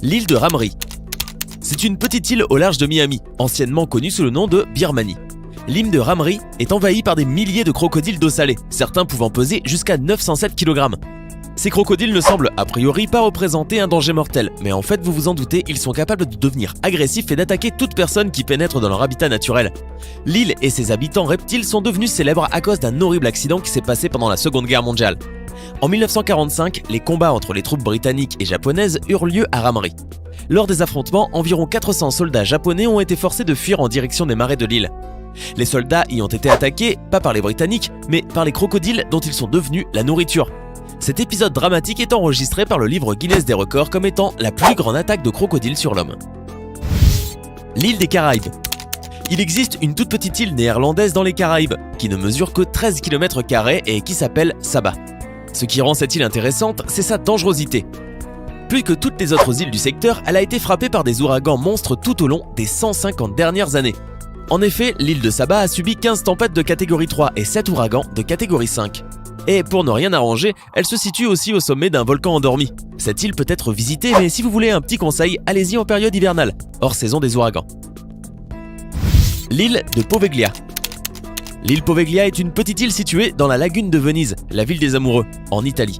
L'île de Ramree. C'est une petite île au large de Miami, anciennement connue sous le nom de Birmanie. L'île de Ramree est envahie par des milliers de crocodiles d'eau salée, certains pouvant peser jusqu'à 907 kg. Ces crocodiles ne semblent a priori pas représenter un danger mortel, mais en fait vous vous en doutez, ils sont capables de devenir agressifs et d'attaquer toute personne qui pénètre dans leur habitat naturel. L'île et ses habitants reptiles sont devenus célèbres à cause d'un horrible accident qui s'est passé pendant la Seconde Guerre mondiale. En 1945, les combats entre les troupes britanniques et japonaises eurent lieu à Ramree. Lors des affrontements, environ 400 soldats japonais ont été forcés de fuir en direction des marais de l'île. Les soldats y ont été attaqués, pas par les Britanniques, mais par les crocodiles dont ils sont devenus la nourriture. Cet épisode dramatique est enregistré par le livre Guinness des records comme étant la plus grande attaque de crocodiles sur l'homme. L'île des Caraïbes. Il existe une toute petite île néerlandaise dans les Caraïbes, qui ne mesure que 13 km² et qui s'appelle Saba. Ce qui rend cette île intéressante, c'est sa dangerosité. Plus que toutes les autres îles du secteur, elle a été frappée par des ouragans monstres tout au long des 150 dernières années. En effet, l'île de Saba a subi 15 tempêtes de catégorie 3 et 7 ouragans de catégorie 5. Et pour ne rien arranger, elle se situe aussi au sommet d'un volcan endormi. Cette île peut être visitée, mais si vous voulez un petit conseil, allez-y en période hivernale, hors saison des ouragans. L'île de Poveglia. L'île Poveglia est une petite île située dans la lagune de Venise, la ville des amoureux, en Italie.